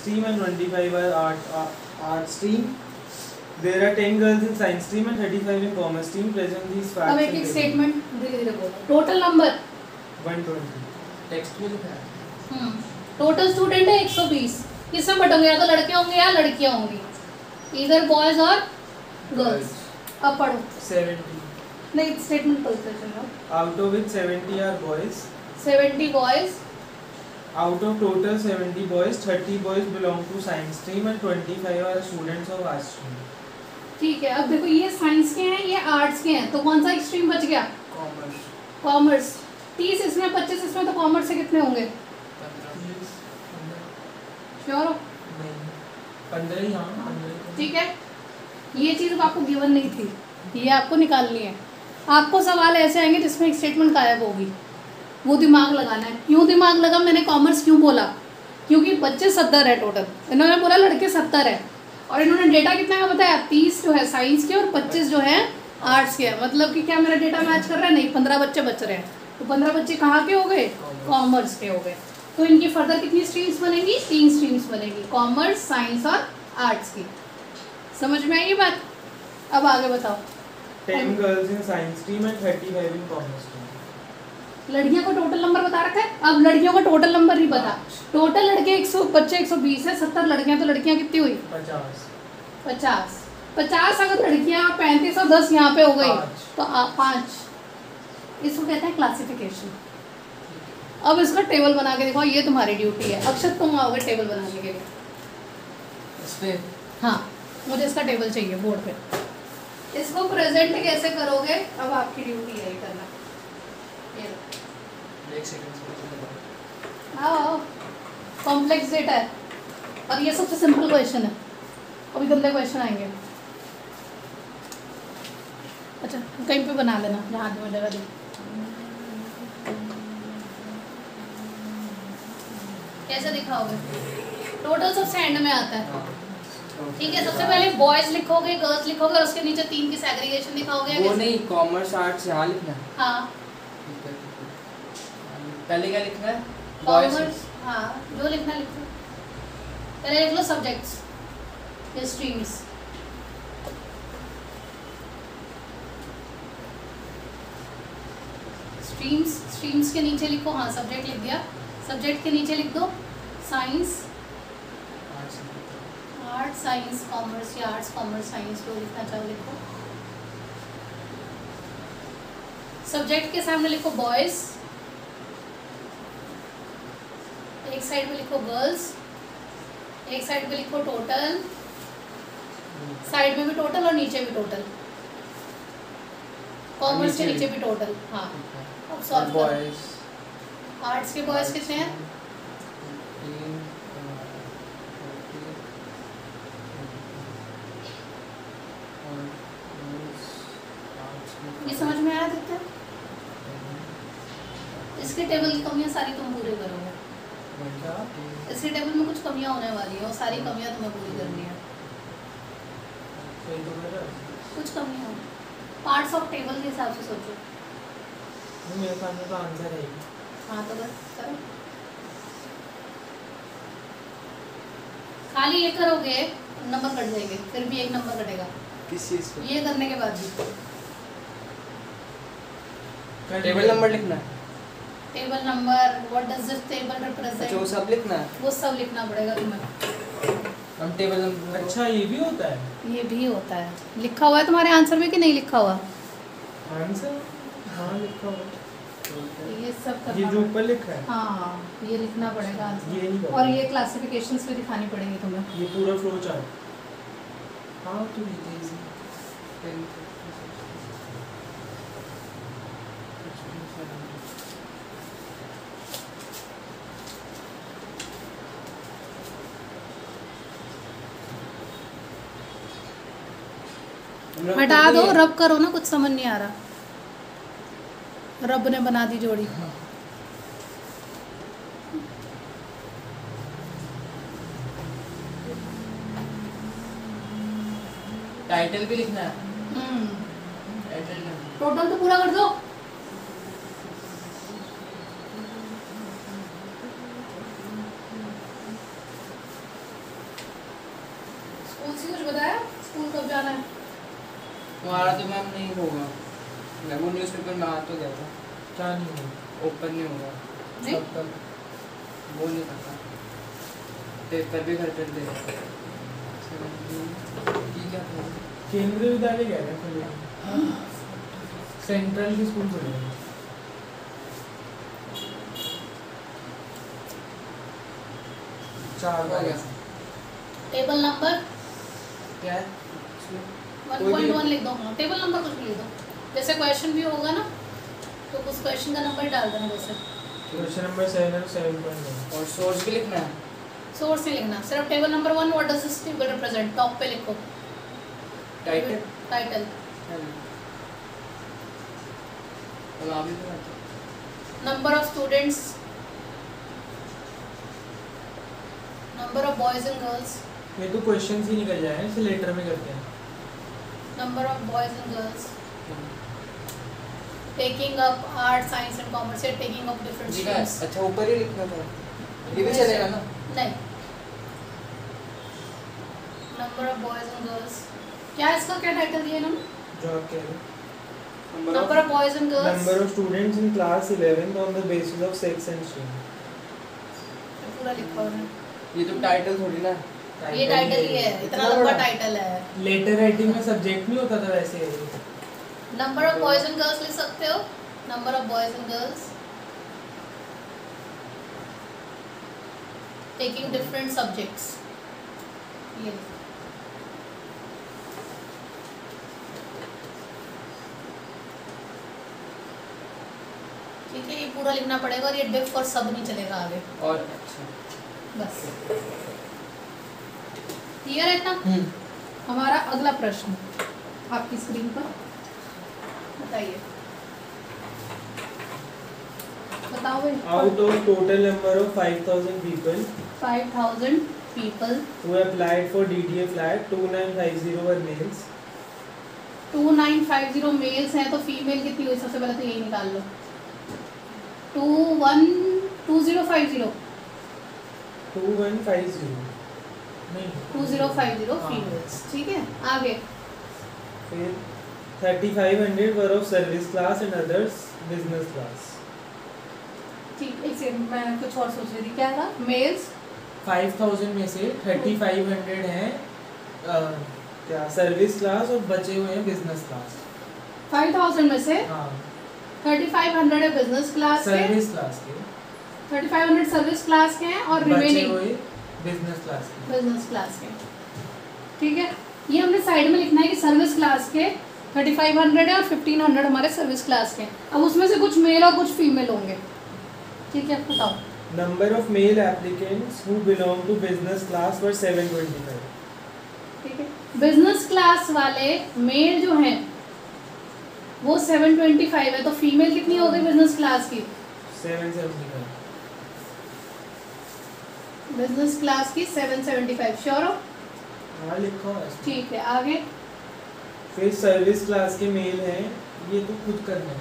stream and 25 are art stream. There are 10 girls in science stream and 35 in commerce stream. Present these facts. अब एक एक statement धीरे धीरे बोलो. Total number 120. Text में लिखा है. टोटल स्टूडेंट है 120. किसमें बटेंगे? या तो लड़के होंगे या लड़कियां होंगी. इधर बॉयज और गर्ल्स. अब पढ़ो. 70. नहीं, स्टेटमेंट पढ़ते चलो. Out of which 70 are boys. 70 boys. Out of total 70 boys, 30 boys belong to science stream and 25 are students of art stream. ठीक है. अब देखो ये साइंस के हैं, ये आर्ट्स के हैं, तो कौन सा स्ट्रीम बच गया? Commerce. कॉमर्स. 30 इसमें, 25 इसमें, तो कॉमर्स से कितने होंगे? 15. श्योर हो? नहीं. 15 ही. हाँ 15. ठीक है. ये चीज़ आपको गिवन नहीं थी, ये आपको निकालनी है. आपको सवाल ऐसे आएंगे जिसमें एक स्टेटमेंट गायब होगी, वो दिमाग लगाना है. क्यों दिमाग लगा? मैंने कॉमर्स क्यों बोला? क्योंकि बच्चे 70 है टोटल. इन्होंने बोला लड़के 70 है, और इन्होंने डेटा कितना का बताया? 30 जो है साइंस के और 25 जो है आर्ट्स के. मतलब कि क्या मेरा डेटा मैच कर रहा है? नहीं, 15 बच्चे बच रहे हैं. तो 15 बच्चे कहाँ के हो गए? कॉमर्स के हो गए. तो इनकी फर्दर कितनी स्ट्रीम्स बनेंगी? 3 स्ट्रीम्स बनेगी, कॉमर्स, साइंस और आर्ट्स की. समझ में आई ये बात? अब आगे बताओ. 10 girls in science stream and 35 in commerce stream. लड़कियों का टोटल नंबर बता रखा है. अब लड़कियों का टोटल नंबर नहीं पता. टोटल लड़के 100, बच्चे 120 है. 70 लड़कियां, तो लड़कियां कितनी हुई? 50. 50 अगर लड़कियां 35 और 10 यहाँ पे हो गई तो 5. इसको कहते हैं क्लासिफिकेशन. अब इसका टेबल बना के दिखाओ. ये तुम्हारी ड्यूटी है. अक्षत तुम आओगे टेबल बनाने के लिए. इस पे हाँ, मुझे इसका टेबल चाहिए बोर्ड पे. इसको प्रेजेंट कैसे करोगे? अब आपकी ड्यूटी है ये करना. ये एक सेकंड. आओ. कॉम्प्लेक्स डेटा है और ये सबसे सिंपल क्वेश्चन है. अभी गंदे क्वेश्चन आएंगे. अच्छा, कहीं पे बना लेना जहाँ तुम्हें जगह दी. कैसे दिखाओगे? टोटल सबसे एंड में आता है. ठीक है. सबसे पहले बॉयज लिखोगे, गर्ल्स लिखोगे, और उसके नीचे 3 की सेग्रीगेशन दिखाओगे. वो नहीं, कॉमर्स आर्ट्स यहाँ लिखना है. हाँ, पहले क्या लिखना है? कॉमर्स. हाँ, जो लिखना लिखो. पहले लिख लो सब्जेक्ट्स, ये स्ट्रीम्स. स्ट्रीम्स के नीचे लिखो. हाँ, सब्जेक्ट लिख दिया. सब्जेक्ट के नीचे लिख दो साइंस, आर्ट, साइंस, कॉमर्स, या आर्ट्स, कॉमर्स, साइंस, जो लिखना चाहो लिखो. सब्जेक्ट के सामने लिखो बॉयज, एक साइड पे लिखो गर्ल्स, एक साइड पे लिखो टोटल, साइड में भी टोटल और नीचे भी टोटल. कॉमर्स के नीचे भी टोटल. हाँ, अब सॉल्व करो. आर्ट्स के बॉयज कितने हैं? ये समझ में आया? दिखता है. इसके टेबल की कमियां सारी तुम पूरी करोगे. इसके टेबल में कुछ कमियां होने वाली है, और सारी कमियां तुम्हें पूरी करनी है. कुछ कमियां पार्ट्स ऑफ टेबल के हिसाब से सोचो. मेरे पास तो आंसर है. हाँ, तो बस करो. खाली ये करोगे नंबर कट जाएंगे, फिर भी एक नंबर कटेगा. किस चीज पे? ये करने के बाद भी टेबल नंबर लिखना है. Table number, what does this table represent, अच्छा वो सब लिखना है. वो सब लिखना पड़ेगा तुम्हें. हम टेबल नंबर. अच्छा, ये भी होता है. ये भी होता है. लिखा हुआ है तुम्हारे आंसर में कि नहीं लिखा हुआ? आंसर हाँ लिखा हुआ. ये सब करना. ये जो ऊपर लिखा है. हाँ, ये लिखना पड़ेगा आंसर. ये नहीं पता. और ये क्लासिफिकेशंस भी दिखानी पड़ेगी तुम्हें. ये पूरा फ्लो चार्ट. हाँ तो इजी. हटा दो, रब करो ना. कुछ समझ नहीं आ रहा. रब ने बना दी जोड़ी. टाइटल भी लिखना है. टोटल तो पूरा कर दो. कुछ बताया स्कूल कब जाना है? तुम्हारा तो मैम नहीं होगा, मैं वो न्यूज़पेपर में आ तो गया था, क्या नहीं है? ओपन नहीं होगा, नहीं? कब तक? वो नहीं पता, पेपर भी घर पर दे रहे हैं। क्या था? केंद्रीय विद्यालय कह रहे हैं खुले, सेंट्रल के स्कूल खुले हैं। चार हो गया। टेबल नंबर क्या है? 1.1 लिख दो। हाँ, टेबल नंबर कुछ भी लिख दो, जैसे क्वेश्चन भी होगा ना तो उस क्वेश्चन का नंबर डाल देना। जैसे क्वेश्चन नंबर 7 और 7.1। और सोर्स भी लिखना है। सोर्स नहीं लिखना, सिर्फ table number 1 what does this table represent, top पे लिखो टाइटल टाइटल। अब आप ही बताओ। Number of students, number of boys and girls, ये तो क्वेश्चंस ही निकल जाए, इसे लेटर में करते हैं। Number of boys and girls, taking up art science and commerce, या टेकिंग अप डिफरेंट जी का स्ट्रीम्स। अच्छा ऊपर ही लिखना था, ये भी चलेगा ना? नहीं, number of boys and girls, क्या इसका क्या टाइटल दिया इन्होंने? जो आप कह रहे हैं। Number of boys and girls, number of students in class 11 on the basis of sex and stream. पूरा लिखा हुआ है। ये तो टाइटल थोड़ी ना, ये टाइटल ही है, इतना लंबा टाइटल है। लेटर राइटिंग में सब्जेक्ट नहीं होता था वैसे। Number of boys and girls लिख सकते हो, number of boys and girls taking different subjects, ये ठीक है। ये पूरा लिखना पड़ेगा और ये डिफ और सब नहीं चलेगा आगे, और अच्छा बस क्लियर है इतना? हमारा अगला प्रश्न आपकी स्क्रीन पर बताइए, बताओ भाई। Out of total number of 5,000 people 5000 people who applied for DDA flat, 2950 were males. 2950 mails हैं तो फीमेल कितनी हुई? सबसे पहले तो यही निकाल लो। 2050 2150 नहीं 2050 हाँ। फीमेल्स, ठीक है। आगे फिर 3500 were of service class and others business class. ठीक, एक सेकंड मैं कुछ और सोच रही थी, क्या था? मेल्स 5000 में से 3500 हैं क्या सर्विस क्लास और बचे हुए हैं बिजनेस क्लास। 5000 में से हाँ 3500 है बिजनेस क्लास के, सर्विस क्लास के 3500 सर्विस क्लास के हैं और बचे रिमेनिंग हुए बिजनेस क्लास के। बिजनेस क्लास के, ठीक है। ये हमने साइड में लिखना है कि सर्विस क्लास के 3500 है और 1500 हमारे सर्विस क्लास के हैं। अब उसमें से कुछ मेल और कुछ फीमेल होंगे, ठीक है। बताओ। Number of male applicants who belong to business class were 725. ठीक है, बिजनेस क्लास वाले मेल जो हैं वो 725 है, तो फीमेल कितनी हो गई बिजनेस क्लास की? 775. बिजनेस क्लास की 775, श्योर हो? हाँ लिखा हुआ है इसमें। ठीक है, आगे फिर सर्विस क्लास के मेल हैं, ये तो खुद करना है।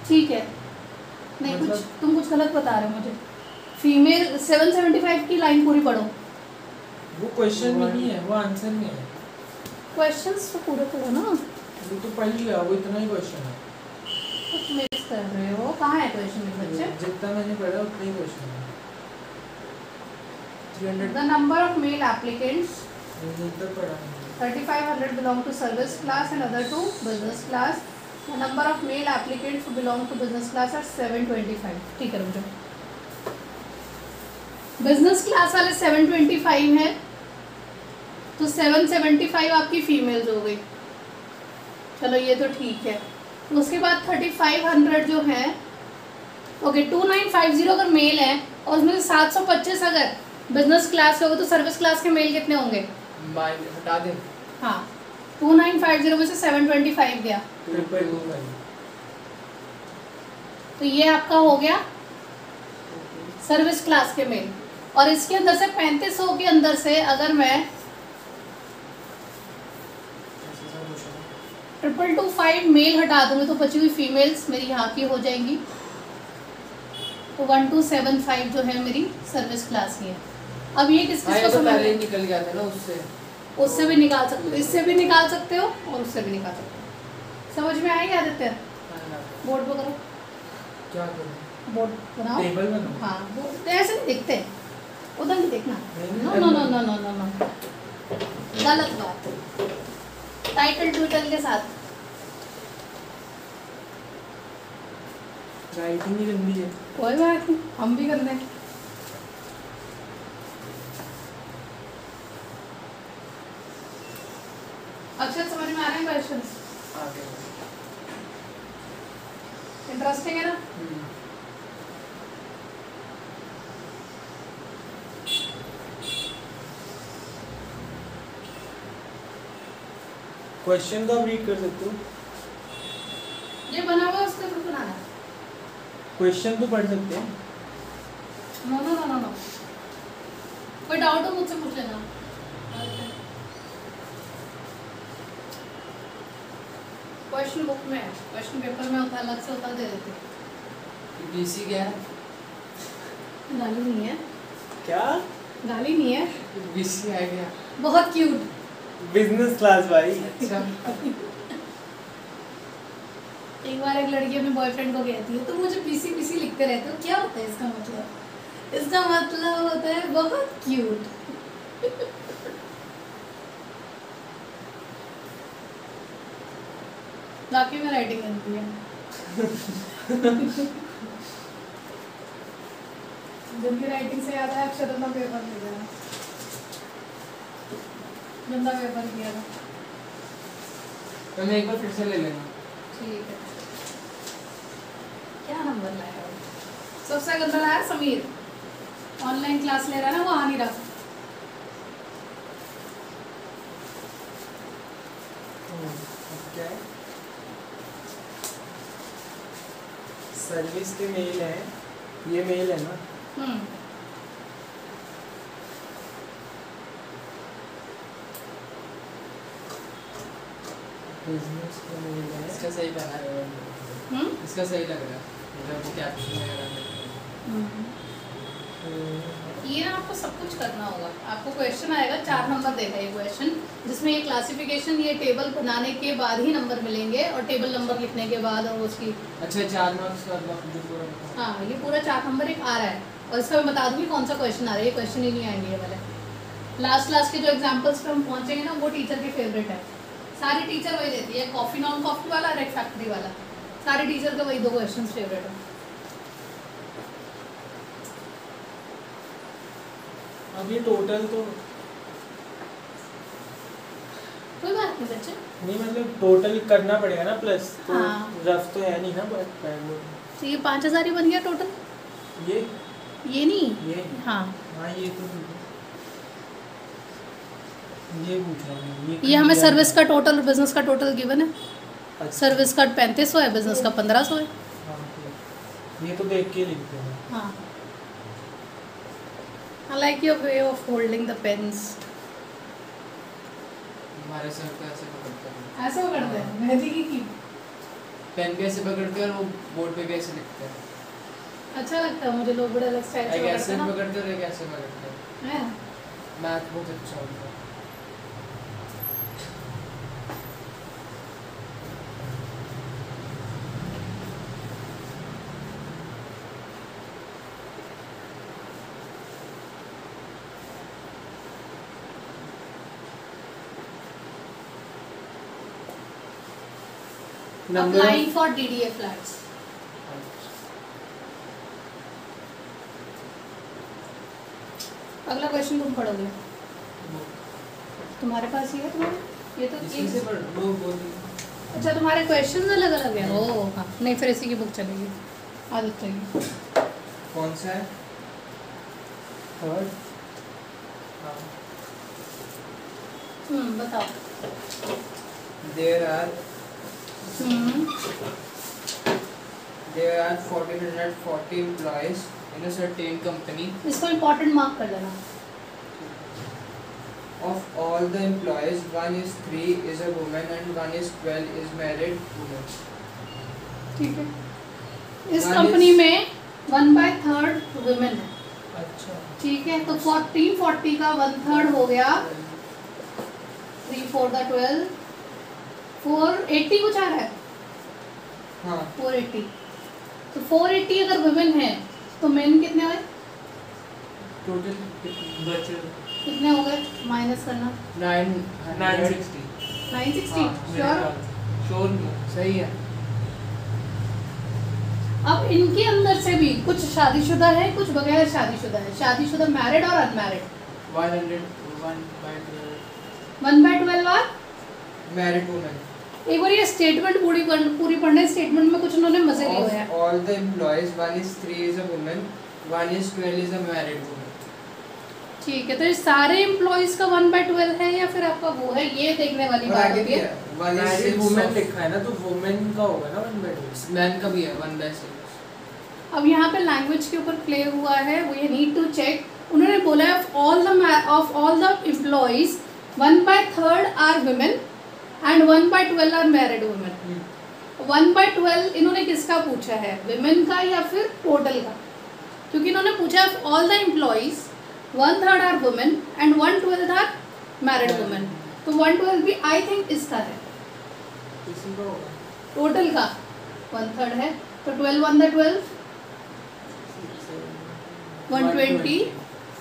ठीक है। नहीं मतलब- कुछ तुम कुछ गलत बता रहे हो मुझे। फीमेल 775 की लाइन पूरी पढ़ो। वो क्वेश्चन में नहीं है, वो आंसर में है। क्वेश्चंस तो पूरे पढ़ो ना, वो तो पढ़ लिया, वो इतना ही क्वेश्चन है। कुछ मिस कर रहे हो। कहाँ है क्वेश्चन बच्चे? जितना मैंने पढ़ा उतना ही क्वेश्चन है। 300 the number of male applicants यहीं तक पढ़ा है। 3500 belong to service class and other to business class. The number of male applicants who belong to business class are 725. ठीक है, रुक जाओ। बिजनेस क्लास वाले 725 हैं तो 775 आपकी फीमेल्स हो गई। चलो ये तो ठीक है। उसके बाद 3500 जो है, ओके 2950 अगर मेल है और उसमें से 725 अगर बिजनेस क्लास होगा तो सर्विस क्लास के मेल कितने होंगे? हटा दे। हाँ, 2950 में से 725 गया 325. तो ये आपका हो गया सर्विस क्लास के मेल। और इसके अंदर से 3500 के अंदर से अगर मैं 2225 मेल हटा दूंगी तो बची हुई फीमेल्स मेरी यहाँ की हो जाएंगी। तो 1275 जो है मेरी सर्विस क्लास की है। अब ये किस हाँ, किस ये को तो समझ पहले ही में? निकल गया था ना उससे। उससे भी निकाल सकते हो, इससे भी निकाल सकते हो और उससे भी निकाल सकते हो। समझ में आएगी आदित्य? बोर्ड पे करो, क्या करूँ? बोर्ड बनाओ। टेबल बनाओ। हाँ बोर्ड ऐसे नहीं दिखते, उधर नहीं देखना। No no no no no no no, गलत बात। टाइटल ट्विटल के साथ राइटिंग ही गंदी है। कोई बात नहीं, हम भी कर लें। अक्षर समझ में आ रहे हैं क्वेश्चंस? आगे। इंटरेस्टिंग है ना? क्वेश्चन तो आप रीड कर सकते हो, ये बना हुआ है, उसका फिर बनाना है। क्वेश्चन तो पढ़ सकते हैं। No no no no no, कोई डाउट हो मुझसे पूछ लेना। क्वेश्चन बुक में है, क्वेश्चन पेपर में होता है, अलग से होता है, दे देते। बीसी क्या है? गाली नहीं है, क्या? गाली नहीं है, बीसी है क्या? बहुत क्यूट। बिजनेस क्लास भाई। अच्छा। एक बार एक लड़की अपने बॉयफ्रेंड को कहती है, तुम मुझे पीसी पीसी लिखते रहते हो, क्या होता है इसका मतलब? इसका मतलब होता है बहुत क्यूट। बाकी में राइटिंग करती है। जिनकी राइटिंग से याद है, अक्षर अपना पेपर ले जाना, गंदा पेपर किया था। तो मैं एक बार फिर से ले लेना। ठीक है, क्या नंबर लाया वो? सबसे गंदा लाया समीर, ऑनलाइन क्लास ले रहा है ना, वो आ नहीं रहा। क्या है? सर्विस के मेल है, ये मेल है ना? बिजनेस का मेल है। इसका सही बना है। इसका सही लग रहा है, मतलब वो कैप्शन वगैरह। ये ना आपको सब कुछ करना होगा। आपको क्वेश्चन आएगा, 4 नंबर देगा ये क्वेश्चन, जिसमें ये क्लासिफिकेशन, ये टेबल बनाने के बाद ही नंबर मिलेंगे, और टेबल नंबर लिखने के बाद और उसकी। अच्छा 4 मार्क्स का जो पूरा। हाँ, ये पूरा 4 नंबर एक आ रहा है, और इसका मैं बता दूंगी कौन सा क्वेश्चन आ रहा है। ये क्वेश्चन ही नहीं आएंगे ये वाले। लास्ट के जो एग्जाम्पल्स पे हम पहुंचेंगे ना, वो टीचर के फेवरेट है। सारी टीचर वही देती है, कॉफ़ी नॉन कॉफ़ी वाला और एक फैक्ट्री वाला। सारे टीचर का वही 2 क्वेश्चन फेवरेट है। अब ये टोटल तो कोई बात नहीं बच्चे, नहीं, मतलब टोटल करना पड़ेगा ना प्लस, तो हाँ। रफ तो है नहीं ना तो ये 5000 ही बन गया टोटल। ये नहीं, ये हाँ हाँ, ये तो ये पूछ रहा हूँ। ये हमें सर्विस का टोटल और बिजनेस का टोटल गिवन है। अच्छा। सर्विस का 3500 है, बिजनेस का 1500 है। हाँ, तो ये तो देख के लिखते हैं। हाँ, I like your way of holding the pens. हमारे सर तो ऐसे पकड़ते हैं। ऐसे पकड़ते हैं, मेहंदी की पेन भी ऐसे पकड़ते हैं और वो बोर्ड पे भी ऐसे लिखते हैं। अच्छा लगता है मुझे, लोग बड़े अलग स्टाइल एक से ऐसे पकड़ते पकड़ते हैं और एक ऐसे पकड़ते हैं। हैं। मैथ बहुत अच्छा होता है। Applying for DDA flats. अगला क्वेश्चन तुम पढ़ोगे, तुम्हारे पास ही है तुम्हारे, ये तो इसमें से पढ़ वो बोली। अच्छा तुम्हारे क्वेश्चन अलग अलग है। ओ हाँ, नहीं फिर इसी की बुक चलेगी, आदत रहेगी। कौन सा है? थर्ड। बताओ। There are 1440 employees in a certain company. इसको इम्पोर्टेंट मार्क कर देना। Of all the employees, 1 is 3 is a woman and 1 is 12 is married woman. ठीक है, इस One कंपनी is- में 1/3 वुमेन है। अच्छा। ठीक है, तो 40 का 1/3 हो गया 3 4 द 12, 480 कुछ आ रहा है। हाँ 480, तो 480 अगर वुमेन है तो मेन कितने हुए? टोटल बचे कितने हो गए? माइनस करना। 960 960 हाँ, श्योर। श्योर सही है। अब इनके अंदर से भी कुछ शादीशुदा है, कुछ बगैर शादीशुदा है। शादीशुदा मैरिड और अनमैरिड। 1/12 और मैरिड वुमेन। एक बार ये स्टेटमेंट पूरी पढ़ने। स्टेटमेंट में कुछ उन्होंने मजे लिए हुए हैं। Of all the employees, 1 is 3 is a woman, 1 is 12 is a married woman. ठीक है, तो ये सारे एम्प्लॉइज का 1/12 है या फिर आपका वो है, ये देखने वाली और बात आगे होती भी है। है 1 is मैरिड 6 वुमेन of लिखा है ना, तो वुमेन का होगा ना 1/12। मैन का भी है 1/6। अब यहाँ पे लैंग्वेज के ऊपर प्ले हुआ है, वो ये नीड टू चेक। उन्होंने बोला है of all the employees 1/3 are women and 1/12 are married women. 1/12 इन्होंने किसका पूछा है, वुमेन का या फिर टोटल का? क्योंकि इन्होंने पूछा all the employees 1/3 are women and 1/12 are married women, तो 1/12 भी आई थिंक इसका है, किसी का होगा टोटल का 1/3 है, तो 12 1 द 12 120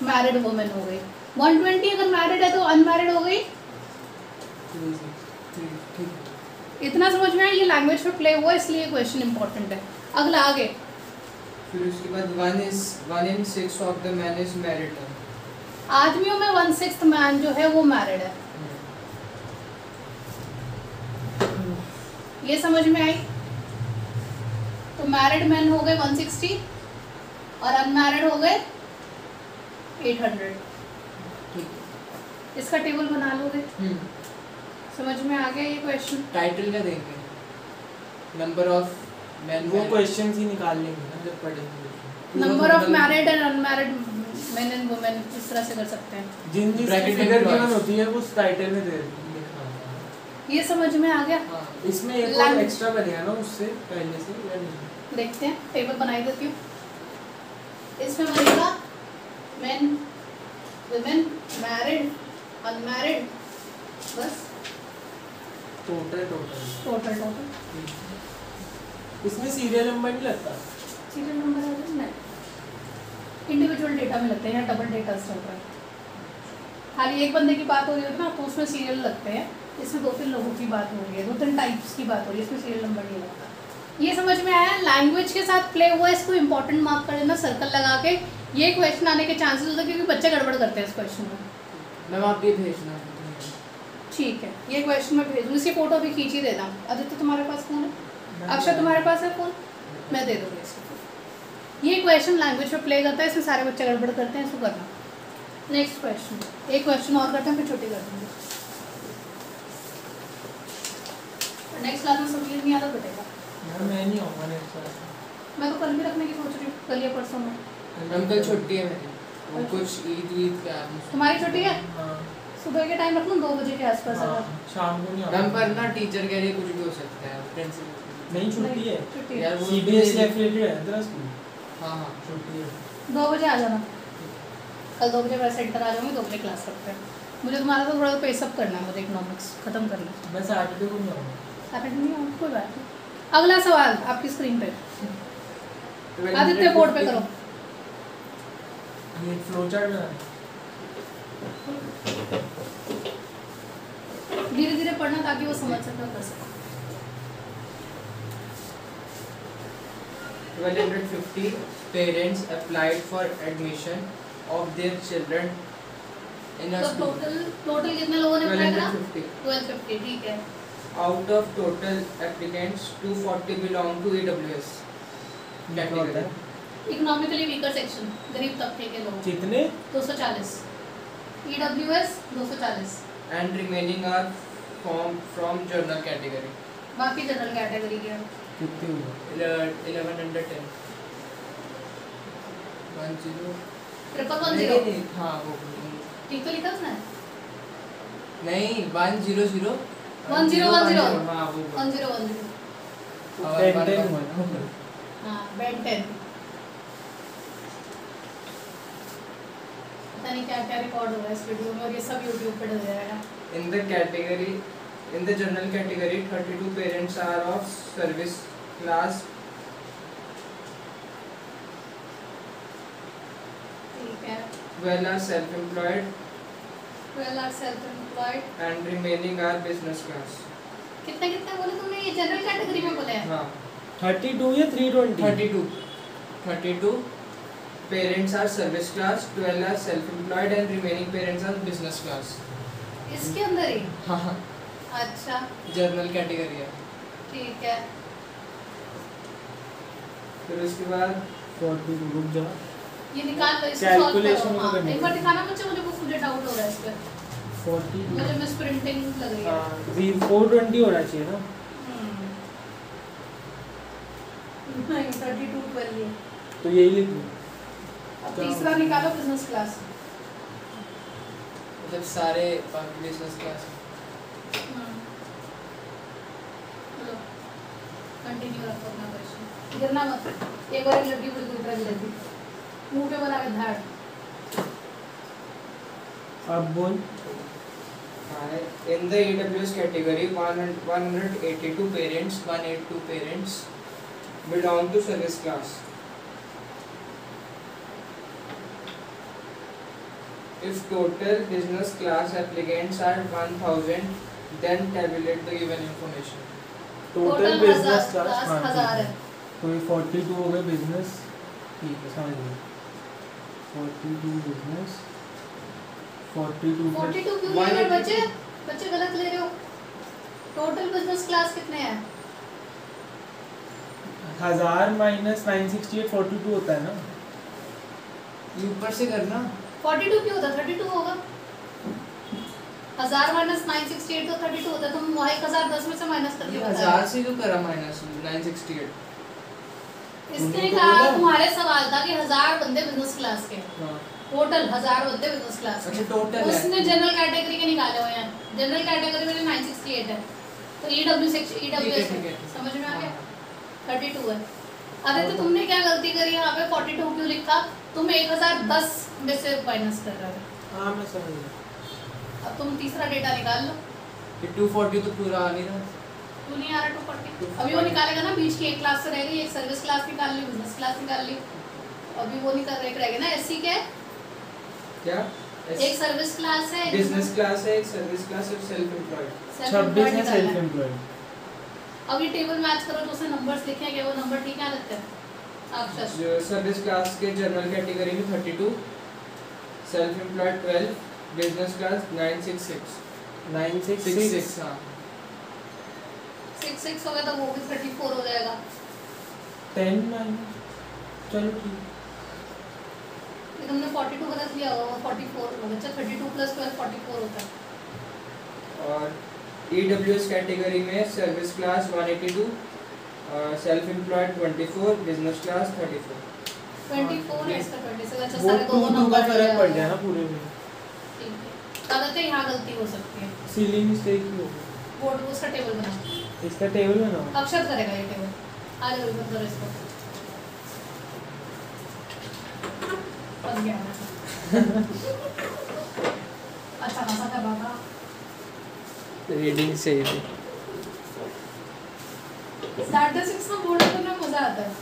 मैरिड वुमेन हो गई। 120 अगर मैरिड है तो अनमैरिड हो गई। इतना समझ में आया? ये लैंग्वेज पे प्ले हुआ इसलिए क्वेश्चन इंपॉर्टेंट है। अगला आगे, फिर उसके बाद 1 in 6 of the man is married. आदमियों में 1/6 मैन जो है वो मैरिड है। ये समझ में आई? तो मैरिड मैन हो गए 160 और अनमैरिड हो गए 800। इसका टेबल बना लोगे? समझ में आ गया ये क्वेश्चन? टाइटल क्या देंगे? Number of man. वो क्वेश्चंस ही निकाल लेंगे ना जब पढ़ेंगे। Number of married and unmarried main and women इस तरह से कर सकते हैं। जिन जिस Bracket में फिगर employees। गिवन होती है वो टाइटल में दे लिखना होता है। ये समझ में आ गया? हाँ इसमें एक और Language। एक्स्ट्रा बनेगा ना उससे पहले से या नहीं? देखते हैं, टेबल बनाई देती हूँ। इसमें बनेगा मेन वुमेन मैरिड अनमैरिड, बस टोटल टोटल टोटल। इसमें सीरियल नंबर नहीं लगता। सीरियल नंबर है ना, इंडिविजुअल डेटा में लगते हैं या डबल डेटा चल रहा है। खाली एक बंदे की बात हो रही होती है ना तो उसमें सीरियल लगते हैं। इसमें 2-3 लोगों की बात हो रही है, 2-3 टाइप्स की बात हो रही है, इसमें सीरियल नंबर नहीं लगता। ये समझ में आया? लैंग्वेज के साथ प्ले हुआ है, इसको इंपॉर्टेंट मार्क कर देना सर्कल लगा के। ये क्वेश्चन आने के चांसेस होते हैं क्योंकि बच्चे गड़बड़ करते हैं इस क्वेश्चन में। मैम आप ये भेजना। ठीक है, ये क्वेश्चन मैं भेज दूँ, इसकी फोटो भी खींच ही देना। आदित्य तुम्हारे पास फोन है? अक्षय तुम्हारे पास है फोन? मैं दे दूँगी इसको। ये क्वेश्चन लैंग्वेज पे प्ले करता है, इसमें सारे बच्चे गड़बड़ करते हैं, इसको करना। नेक्स्ट क्वेश्चन, एक क्वेश्चन और करते हैं फिर छुट्टी कर देंगे। नेक्स्ट क्लास में सब क्लियर नहीं आता बटेगा। मैं नहीं आऊँगा नेक्स्ट क्लास में। मैं तो कल भी रखने की सोच रही हूँ, कल या परसों में। मैम कल छुट्टी है मेरी, वो कुछ ईद का। तुम्हारी छुट्टी है? हाँ सुबह के टाइम रख लूँ 2 बजे के आसपास। हाँ, अगर शाम को नहीं मैम आऊँगा। पर ना टीचर कह रही है कुछ भी हो सकता है, प्रिंसिपल। नहीं छुट्टी है। छुट्टी है। यार वो CBSE एफिलिएटेड है तेरा स्कूल। हाँ हाँ छुट्टी है। 2 बजे आ जाना। कल 2 बजे मैं सेंटर आ जाऊँगी, 2 बजे क्लास रखते हैं। मुझे तुम्हारा तो थोड़ा पेसअप करना है, मुझे इकोनॉमिक्स खत्म करना है। मैं सैटरडे को नहीं आऊँगा। सैटरडे नहीं आऊँ, कोई बात नहीं। अगला सवाल आपकी स्क्रीन पे, आदित्य बोर्ड पे करो। ये फ्लो चार्ट बना। धीरे धीरे पढ़ना ताकि वो समझ सके और कर सके। 1250 parents applied for admission of their children in a तो school. टोटल कितने लोगों ने अप्लाई करा? 1250. 1250, ठीक है। Out of total applicants, 240 belong to EWS category. Economically weaker section, गरीब तबके के लोग कितने? 240, EWS 240, And remaining are from general category. बाकी जनरल कैटेगरी के। कितने हुए? 1110. 10. 1110 हाँ वो ठीक तो लिखा उसने? नहीं 100. 1010 हाँ वो 1010 और 10 हुआ ना। हाँ, बेड 10 पता नहीं क्या क्या रिकॉर्ड हो रहा है इस वीडियो में और ये सब यूट्यूब पे डल जाएगा। In the general category, 32 parents are of service class. ठीक है, 12 are self-employed 12 are self employed. and remaining are business class. कितने कितने बोले तुमने, ये जनरल कैटेगरी में बोले हैं? हाँ 32 या 320? 32 parents are service class, 12 are self-employed and remaining parents are business class. इसके अंदर ही? हाँ अच्छा जनरल कैटेगरी है। ठीक है। फिर उसके बाद 42 रुक जा। ये निकाल लो, इसको सॉल्व Calculation करो। हाँ, करनी एक बार है। दिखाना मुझे, मुझे मुझे डाउट हो रहा है इस पे, 42 मुझे मिस प्रिंटिंग लग रही है। हाँ 420 होना चाहिए ना। नहीं 32 पर लिए। तो यही लिख दो। अब तीसरा निकालो बिजनेस क्लास। मतलब सारे बिजनेस क्लास। चलो कंटिन्यू रखो अपना क्वेश्चन, गिरना मत। एक बार एक लड़की बड़ी बुरी तरह गिर गई, मुंह पे बना के धाड़। अब बोल। In the EWS category, 182 parents belong to service class. If total business class applicants are 1000, then tabulate the given information. Total business class 1000 है। तो ये 42 हो गए बिजनेस। ठीक है समझ गए। 42 बिजनेस 42 42 क्यों ले रहे हो बच्चे? बच्चे गलत ले रहे हो। टोटल बिजनेस क्लास कितने हैं? 1000 माइनस 968 42 होता है ना। ये ऊपर से करना। 42 क्यों होता है? 32 होगा। 1000 माइनस 968 तो 32 होता है। तुम वही 1010 में से माइनस करके बताओ। 1000 से क्यों करा माइनस 968? इसने कहा तुम्हारे सवाल था कि 1000 बंदे बिजनेस क्लास के, टोटल 1000 बंदे बिजनेस क्लास के। अच्छा टोटल है। उसने जनरल कैटेगरी के निकाले हुए हैं। जनरल कैटेगरी में 968 है, तो ईडब्ल्यू सेक्शन ईडब्ल्यूएस ठीक है। समझ में आ गया? हाँ। 32 है। अरे तो तुमने क्या गलती करी यहाँ पे? 42 क्यों लिखा? तुम 1010 में से माइनस कर रहे थे। हाँ मैं समझ गया। अब तुम तीसरा डेटा निकाल लो। ये 240 तो पूरा आ नहीं रहा। क्यों नहीं आ रहा 240? अभी वो निकालेगा ना, बीच की एक क्लास से रह गई, एक सर्विस क्लास निकाल ली, बिजनेस क्लास निकाल ली। अभी वो निकाल एक रह गया ना, एससी क्या है? क्या? एक सर्विस क्लास है, बिजनेस क्लास है, एक सर्विस क्लास है, सेल्फ एम्प्लॉयड। 26 है सेल्फ एम्प्लॉयड। अब ये टेबल मैच करो तो उसमें नंबर्स लिखे हैं, क्या वो नंबर ठीक आ लगता है? आप जो सर्विस क्लास के जनरल कैटेगरी में 32, सेल्फ एम्प्लॉयड 12, बिजनेस क्लास 966 हाँ 66 हो गया तो वो भी 34 हो जाएगा। 10 माइनस चलो ठीक। लेकिन हमने 42 गलत लिया होगा, वो 44 होगा। अच्छा 32 प्लस 12 44 होता है। और EWS कैटेगरी में service class 182, self employed 24, business class 34। 24 है इसका 26। अच्छा वो सारे दो 2 नंबर का फर्क पड़ गया ना पूरे में। ठीक है, अगर तो यहाँ गलती हो सकती है। सीलिंग मिस्टेक ही होगी। बोर्ड को उसका टेबल बनाओ, इसका टेबल बनाओ। अक्षर करेगा ये टेबल। आगे बिल्कुल करो इसको। फंस गया मैं। अच्छा खासा कर रहा था। रीडिंग से ही स्टैटिस्टिक्स में बोर्ड करने में मजा आता है।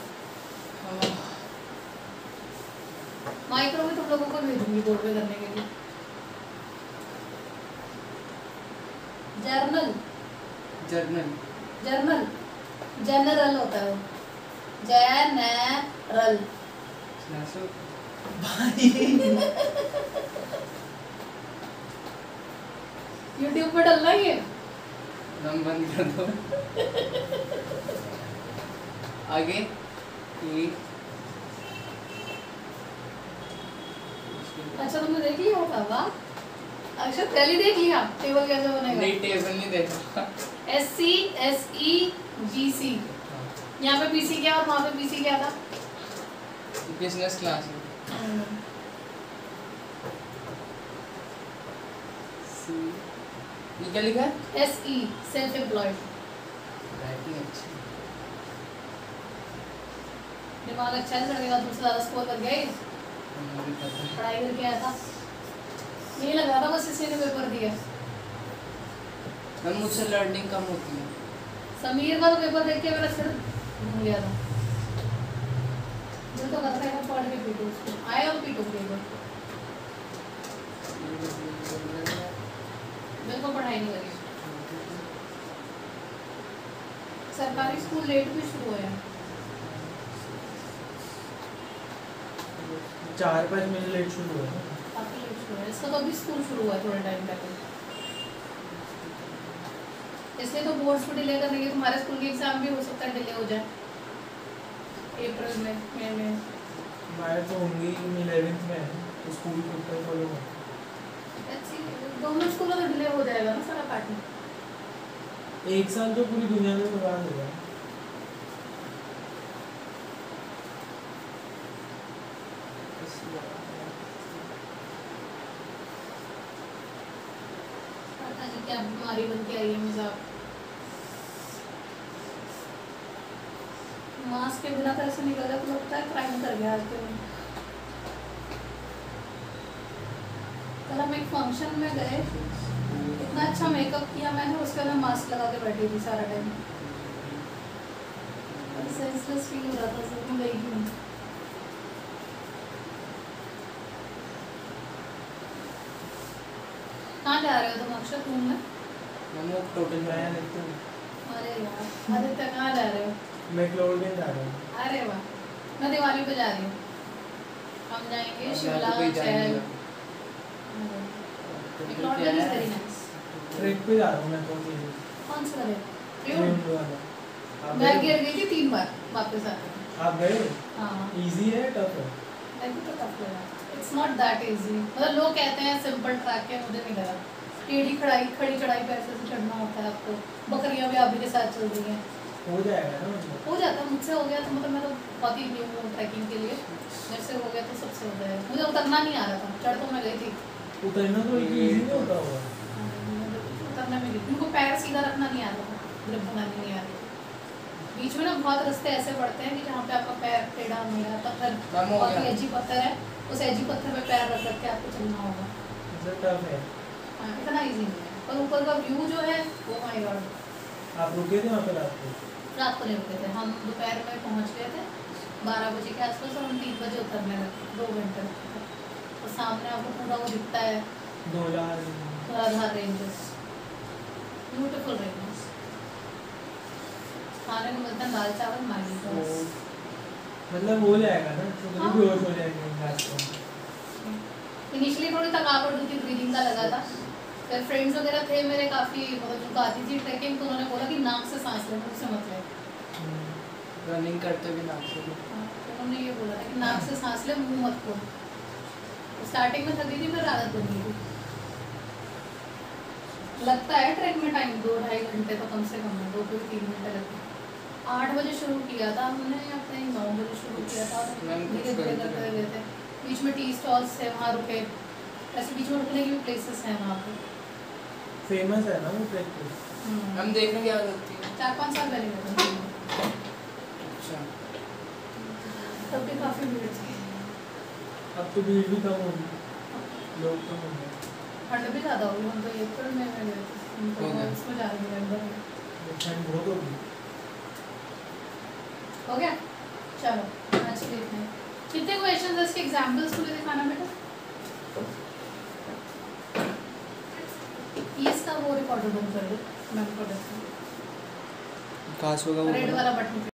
माइक्रो भी तुम लोगों को भेजूंगी बोर्ड पे करने के लिए। जर्नल जर्नल जनरल होता है वो, जनरल। यूट्यूब पे डलना ही है। नाम बंद कर दो। आगे ये अच्छा तुमने देख लिया होगा? वाह अच्छा पहले देख लिया टेबल कैसे बनेगा। नहीं टेबल नहीं देखा। SC SE GC, यहाँ पे PC क्या और वहाँ पे PC क्या था? बिजनेस क्लास ये क्या लिखा है? SE self employed. राइटिंग अच्छी दिमाग अच्छा है, लगेगा तुमसे ज़्यादा स्कोर कर गए। मुझे पता है। पढ़ाई करके आया था। नहीं लगा था, बस इसी ने पेपर दिया। मैम मुझसे लर्निंग कम होती है। समीर का तो पेपर देख के मेरा सिर घूम गया था। मुझे तो लगता है कि पढ़ के पीटो उसको, आया और पीटो पेपर। मेरे को पढ़ाई नहीं लगी। सरकारी स्कूल लेट भी शुरू हुआ है। 4-5 महीने लेट शुरू हुआ है। काफी लेट शुरू है। इसका तो अभी स्कूल शुरू हुआ है थोड़े टाइम पहले। इसलिए तो बोर्ड्स को डिले करने के, तुम्हारे स्कूल के एग्जाम भी हो सकता है डिले हो जाए अप्रैल में, मई में। हमारे तो होंगी 11th में, तो स्कूल को तो फॉलो कर। गवर्नमेंट स्कूल में तो डिले हो जाएगा ना सारा पैटर्न। 1 साल तो पूरी दुनिया में बर्बाद हो गया। पता नहीं क्या बीमारी बन के आई है मुझे। मास्क के बिना तो ऐसे निकल जाए तो लगता है क्राइम कर गया आज के दिन। कल हम एक फंक्शन में गए, इतना अच्छा मेकअप किया मैंने, उसके बाद मास्क लगा के बैठी थी सारा टाइम। सेंसलेस फील हो रहा था, सब में गई ही नहीं। कहाँ जा रहे हो तुम अक्षर घूमने? मैम वो टोटल मैं देखता हूँ। अरे यार आदित्य कहाँ जा रहे हो? मैं क्लोडियन जा रहा हूँ। अरे वाह, मैं दिवाली पे जा रही हूँ। हम जाएंगे शिमला, चहल। क्लोडियन इज वेरी नाइस। ट्रिप पे जा रहा हूँ मैं तो। कौन सा वाले? ट्रिप वाला। आप मैं गए? गिर गई थी 3 बार वापस आके। आप गए? हाँ, इजी है टफ है? मेरे को तो टफ लगा। It's not that easy. मतलब लोग कहते हैं सिंपल ट्रैक है, मुझे नहीं लगा। टेढ़ी खड़ी चढ़ाई पे ऐसे से चढ़ना होता है आपको। बकरियां भी आप ही के साथ चल रही हैं। हो जाएगा ना मतलब। हो जाता है, मुझसे हो गया तो मतलब मैं तो बहुत ही न्यू हूँ ट्रैकिंग के लिए। मेरे से हो गया तो सबसे हो जाएगा। मुझे उतरना नहीं आ रहा था, चढ़ तो मैं गई थी। उतरना तो इजी नहीं होता होगा। उतरने में गई, उनको पैर सीधा रखना नहीं आ रहा था, ग्रिप बनानी नहीं आ रही थी। बीच में ना बहुत रास्ते ऐसे पड़ते हैं कि जहाँ पे आपका पैर टेढ़ा नहीं है, पत्थर बहुत ही एजी पत्थर है, उस एजी पत्थर पे पैर रख के आपको चलना होगा। टफ है। हाँ, इतना इजी नहीं है, पर ऊपर का व्यू जो है वो माय गॉड। आप रुके थे वहाँ पे रात को? रात को नहीं रुके थे, हम दोपहर में पहुँच गए थे 12 बजे के आसपास, और हम 3 बजे उतरने लगे, 2 घंटे लगते थे। और सामने आपको पूरा वो दिखता है, धौलाधार रेंजेस, ब्यूटीफुल रेंजेस। खाने को मिलता है दाल चावल मैगी बस। मतलब हो जाएगा ना, तो बेहोश हो जाएंगे रात को। इनिशियली थोड़ी थकावट होती थी, ब्रीदिंग का लगा था। फिर फ्रेंड्स वगैरह थे मेरे काफ़ी, मतलब जो आती थी ट्रैकिंग, तो उन्होंने बोला कि नाक से सांस ले, मुझसे मत ले। रनिंग करते भी नाक से। तो उन्होंने ये बोला था कि नाक से सांस ले, मुंह मत खोल। स्टार्टिंग में थकी थी, फिर आदत बन गई थी। लगता है ट्रैक में टाइम 2-2.5 घंटे तो कम से कम है, 2 से 3 घंटे लगते हैं। 8 बजे शुरू किया था हमने, अपने 9 बजे शुरू किया था, धीरे धीरे करते गए थे। बीच में टी स्टॉल्स थे, वहाँ रुके। ऐसे बीच में रुकने की भी प्लेसेस हैं वहाँ पे। फेमस है ना वो ट्रैक पे। हम देखने की आदत थी। 4-5 साल पहले गए थे। अच्छा, तब भी काफ़ी भीड़ थी। अब तो भीड़ भी कम होगी, लोग कम होंगे। ठंड भी ज़्यादा होगी, हम तो अप्रैल में गए थे, हम तो इसमें जा रहे हैं नवंबर में। ठंड बहुत होगी। हो गया, चलो आज के देखते हैं कितने क्वेश्चन इसके एग्जाम्पल्स मुझे दिखाना बेटा। इसका वो रिकॉर्डर बंद कर दो, मैं रिकॉर्डर काश होगा वो रेड वाला बटन।